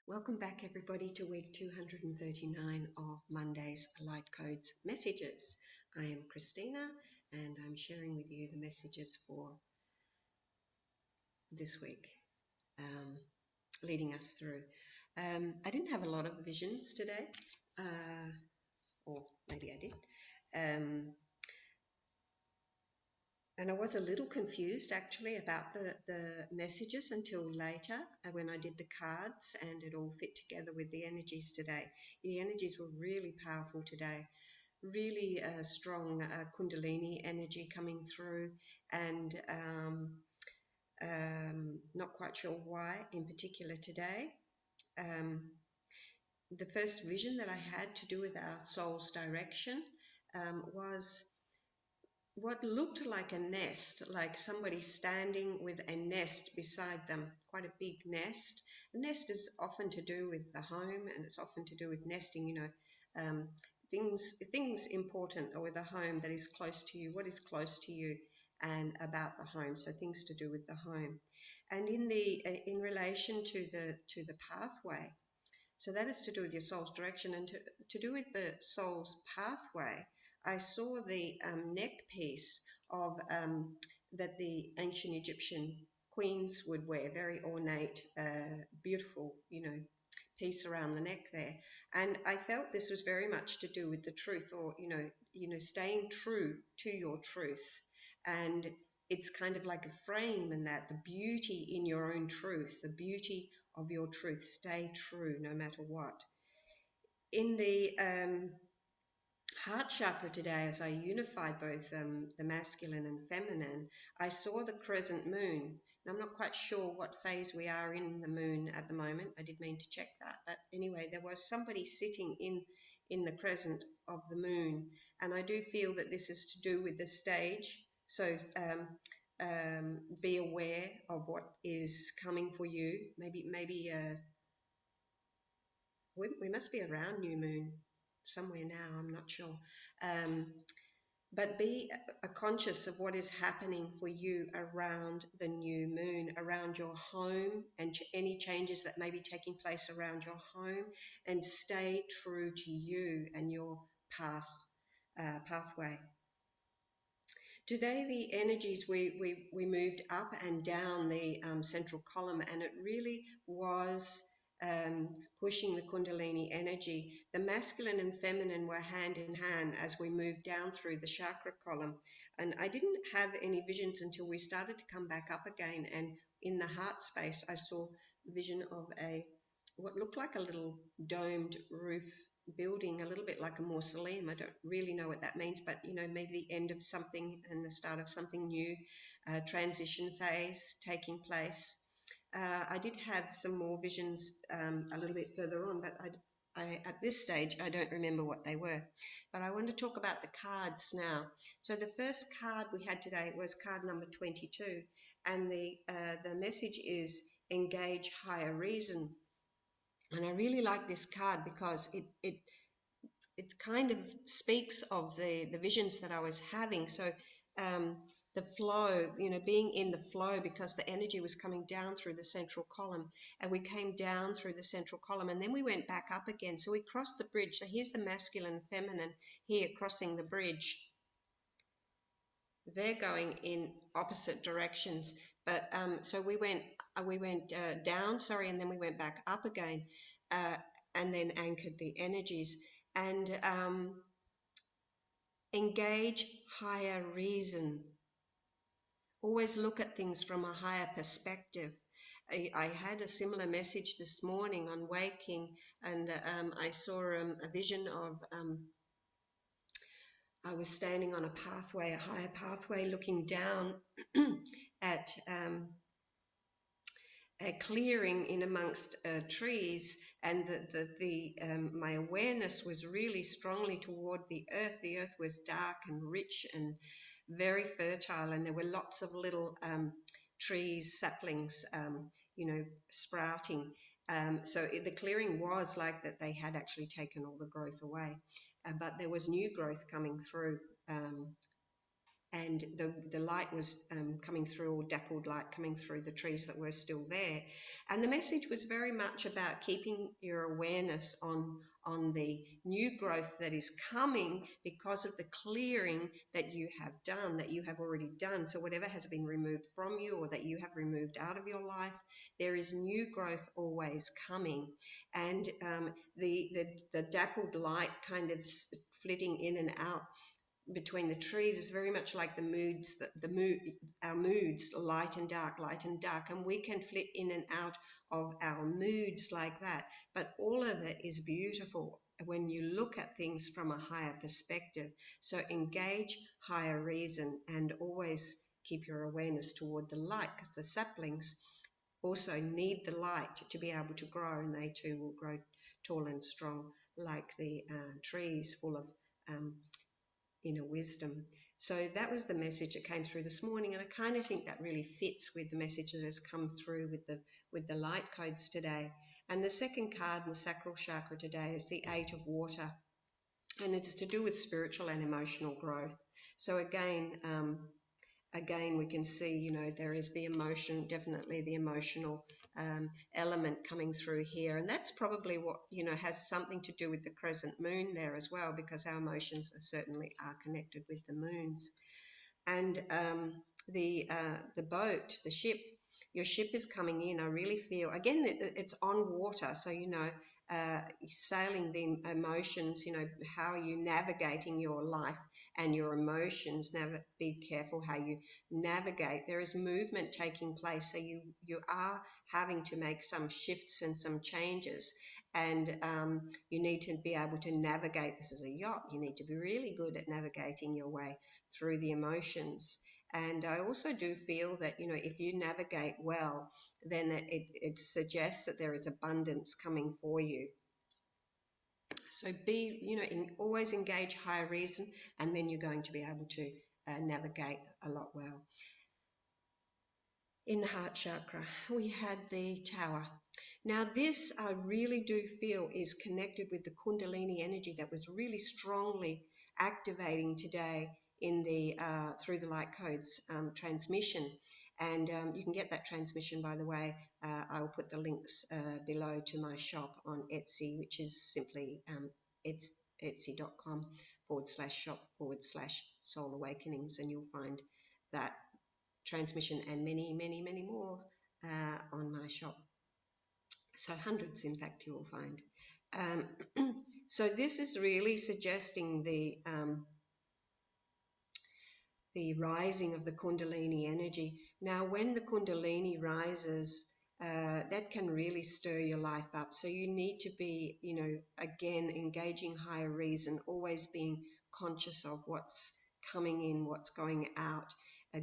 Welcome back, everybody, to week 239 of Monday's Light Codes messages. I am Christina, and I'm sharing with you the messages for this week, leading us through. I didn't have a lot of visions today, or maybe I did. And I was a little confused actually about the messages until later when I did the cards and it all fit together with the energies today. The energies were really powerful today, really strong Kundalini energy coming through, and not quite sure why in particular today. The first vision that I had to do with our soul's direction was what looked like a nest, like somebody standing with a nest beside them, quite a big nest. A nest is often to do with the home, and it's often to do with nesting, things important or with a home that is close to you, what is close to you and about the home, so things to do with the home. And in relation to the pathway, so that is to do with your soul's direction, and to do with the soul's pathway, I saw the neck piece of that the ancient Egyptian queens would wear, very ornate, beautiful, piece around the neck there. And I felt this was very much to do with the truth, or staying true to your truth. And it's kind of like a frame, and that the beauty in your own truth, the beauty of your truth, stay true no matter what. In the heart chakra today, as I unified both the masculine and feminine, I saw the crescent moon. Now, I'm not quite sure what phase we are in the moon at the moment. I did mean to check that. But anyway, there was somebody sitting in the crescent of the moon. And I do feel that this is to do with the stage. So be aware of what is coming for you. Maybe we must be around new moon somewhere now, I'm not sure. But be conscious of what is happening for you around the new moon, around your home, and any changes that may be taking place around your home, and stay true to you and your pathway. Today, the energies, we moved up and down the central column, and it really was pushing the Kundalini energy. The masculine and feminine were hand in hand as we moved down through the chakra column. And I didn't have any visions until we started to come back up again. And in the heart space, I saw the vision of what looked like a little domed roof building, a little bit like a mausoleum. I don't really know what that means, but maybe the end of something and the start of something new, transition phase taking place. I did have some more visions a little bit further on, but at this stage, I don't remember what they were. But I want to talk about the cards now. So the first card we had today was card number 22, and the message is engage higher reason. And I really like this card because it kind of speaks of the visions that I was having. So the flow, being in the flow, because the energy was coming down through the central column, and we came down through the central column, and then we went back up again. So we crossed the bridge. So here's the masculine and feminine here crossing the bridge. They're going in opposite directions, but so we went down, and then we went back up again, and then anchored the energies. And engage higher reason. Always look at things from a higher perspective. I had a similar message this morning on waking, and I saw a vision of I was standing on a pathway, a higher pathway, looking down at a clearing in amongst trees, and my awareness was really strongly toward the earth. The earth was dark and rich and very fertile, and there were lots of little trees, saplings, sprouting. So the clearing was like that they had actually taken all the growth away, but there was new growth coming through. and the light was coming through, or dappled light coming through the trees that were still there. And the message was very much about keeping your awareness on the new growth that is coming because of the clearing that you have done, that you have already done. So whatever has been removed from you or that you have removed out of your life, there is new growth always coming. And the dappled light kind of flitting in and out between the trees is very much like the moods, our moods, light and dark, and we can flit in and out of our moods like that. But all of it is beautiful when you look at things from a higher perspective. So engage higher reason and always keep your awareness toward the light, because the saplings also need the light to be able to grow, and they too will grow tall and strong like the trees full of inner wisdom. So that was the message that came through this morning, and I kind of think that really fits with the message that has come through with the light codes today. And the second card in the sacral chakra today is the 8 of water, and it's to do with spiritual and emotional growth. So again, we can see, there is the emotion, definitely the emotional element coming through here. And that's probably what, has something to do with the crescent moon there as well, because our emotions certainly are connected with the moons. And the boat, the ship, your ship is coming in. I really feel, again, it's on water. So, sailing the emotions, how are you navigating your life and your emotions? Be careful how you navigate. There is movement taking place. So you are having to make some shifts and some changes. And you need to be able to navigate. This is a yacht. You need to be really good at navigating your way through the emotions. And I also do feel that, if you navigate well, then it suggests that there is abundance coming for you. So always engage higher reason, and then you're going to be able to navigate a lot well. In the heart chakra, we had the tower. Now this, I really do feel, is connected with the Kundalini energy that was really strongly activating today in the through the light codes transmission. And you can get that transmission, by the way. I will put the links below to my shop on Etsy, which is simply etsy.com/shop/soul awakenings, and you'll find that transmission and many, many, many more on my shop. So hundreds, in fact, you will find. So this is really suggesting the rising of the Kundalini energy. Now, when the Kundalini rises, that can really stir your life up. So you need to be, again, engaging higher reason, always being conscious of what's coming in, what's going out,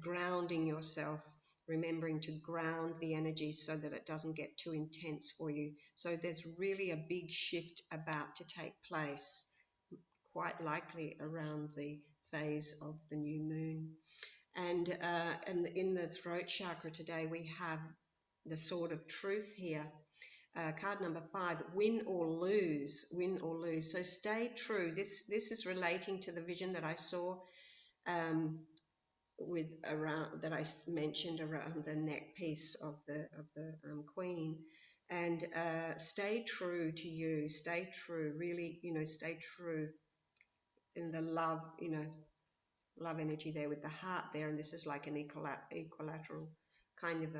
grounding yourself, remembering to ground the energy so that it doesn't get too intense for you. So there's really a big shift about to take place, quite likely around the phase of the new moon. And in the throat chakra today, we have the sword of truth here. Card number 5, win or lose, win or lose. So stay true. This is relating to the vision that I saw that I mentioned around the neck piece of the queen. And stay true to you. Stay true. Really, stay true in the love, love energy there with the heart there. And this is like an equilateral kind of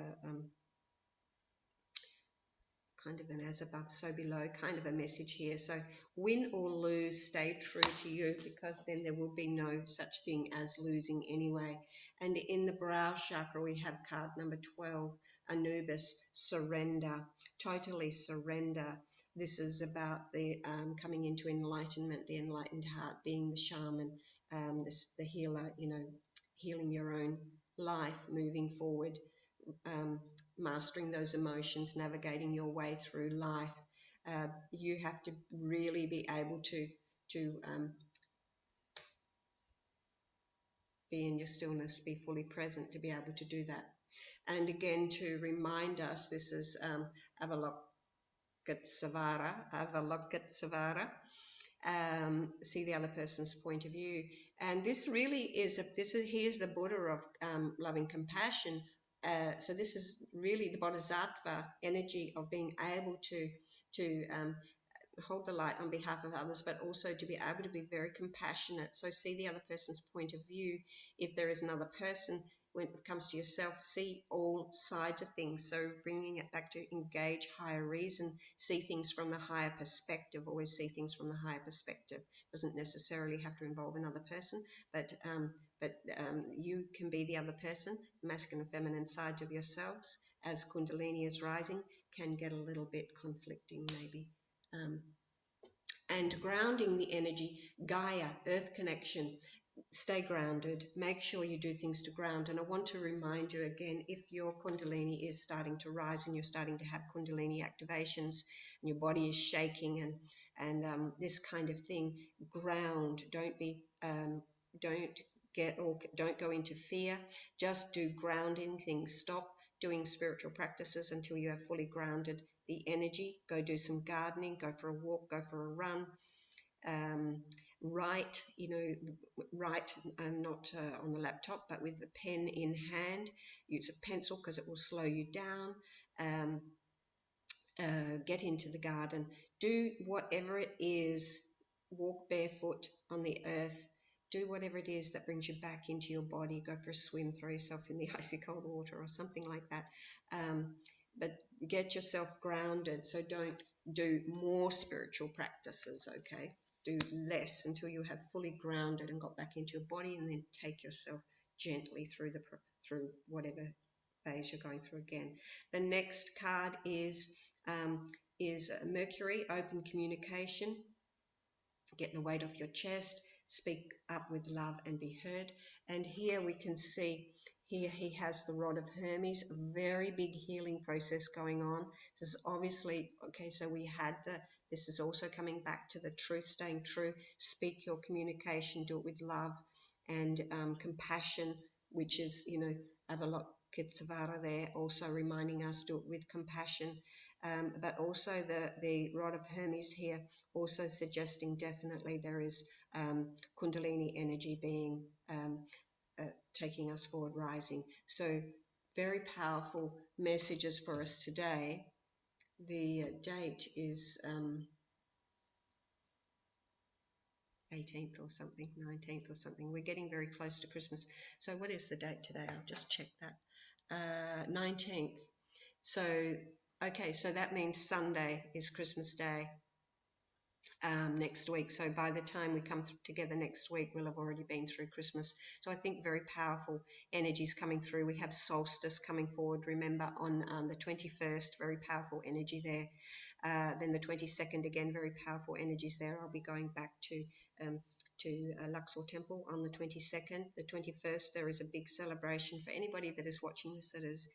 an as above, so below kind of a message here. So win or lose, stay true to you, because then there will be no such thing as losing anyway. And in the brow chakra, we have card number 12, Anubis, surrender, totally surrender. This is about the coming into enlightenment, the enlightened heart, being the shaman, the healer, healing your own life, moving forward, mastering those emotions, navigating your way through life. You have to really be able to be in your stillness, be fully present to be able to do that. And again, to remind us, this is Avalokitesvara. See the other person's point of view. And this really is here's the Buddha of loving compassion. So this is really the Bodhisattva energy of being able to hold the light on behalf of others, but also to be able to be very compassionate. So see the other person's point of view. If there is another person, when it comes to yourself, see all sides of things. So bringing it back to engage higher reason, see things from the higher perspective, always see things from the higher perspective. Doesn't necessarily have to involve another person, but you can be the other person. Masculine and feminine sides of yourselves, as Kundalini is rising, can get a little bit conflicting maybe. And grounding the energy, Gaia, earth connection, stay grounded, make sure you do things to ground. And I want to remind you again, if your Kundalini is starting to rise and you're starting to have Kundalini activations and your body is shaking and this kind of thing, ground. Don't go into fear. Just do grounding things. Stop doing spiritual practices until you have fully grounded the energy. Go do some gardening, go for a walk, go for a run. Write, write not on the laptop, but with the pen in hand. Use a pencil because it will slow you down. Get into the garden. Do whatever it is. Walk barefoot on the earth. Do whatever it is that brings you back into your body. Go for a swim, throw yourself in the icy cold water or something like that. But get yourself grounded. So don't do more spiritual practices, okay? Do less until you have fully grounded and got back into your body, and then take yourself gently through whatever phase you're going through again. The next card is Mercury, open communication. Get the weight off your chest, speak up with love and be heard. And here we can see, here he has the rod of Hermes, a very big healing process going on. This is obviously, okay, so this is also coming back to the truth, staying true. Speak your communication, do it with love and compassion, which is, Avalokitesvara there, also reminding us, do it with compassion. But also the rod of Hermes here, also suggesting definitely there is Kundalini energy being taking us forward, rising. So very powerful messages for us today. The date is 18th or something, 19th or something. We're getting very close to Christmas. So what is the date today? I'll just check that. 19th. So, okay, so that means Sunday is Christmas Day. Next week. So by the time we come together next week, we'll have already been through Christmas. So I think very powerful energies coming through. We have solstice coming forward, remember, on the 21st, very powerful energy there. Then the 22nd, again, very powerful energies there. I'll be going back to Luxor Temple on the 22nd. The 21st, there is a big celebration for anybody that is watching this that is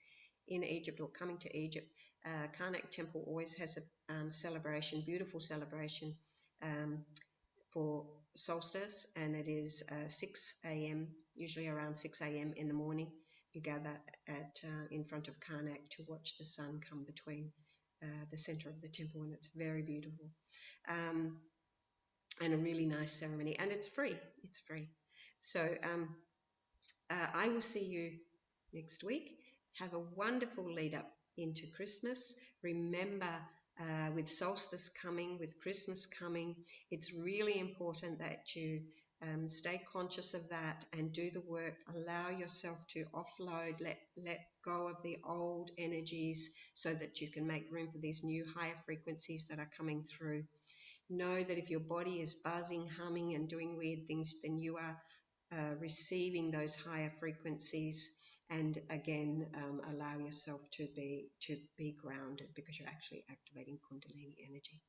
in Egypt or coming to Egypt. Karnak Temple always has a celebration, beautiful celebration for solstice, and it is 6 a.m., usually around 6 a.m. in the morning. You gather in front of Karnak to watch the sun come between the center of the temple, and it's very beautiful. And a really nice ceremony, and it's free. It's free. So I will see you next week. Have a wonderful lead up into Christmas. Remember, with solstice coming, with Christmas coming, it's really important that you stay conscious of that and do the work. Allow yourself to offload, let go of the old energies so that you can make room for these new higher frequencies that are coming through. Know that if your body is buzzing, humming, and doing weird things, then you are receiving those higher frequencies. And again, allow yourself to be grounded, because you're actually activating Kundalini energy.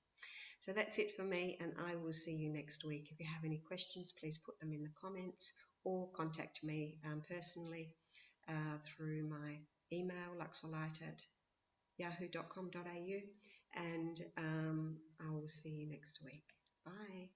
So that's it for me, and I will see you next week. If you have any questions, please put them in the comments or contact me personally through my email, luxorlight@yahoo.com.au, and I will see you next week. Bye.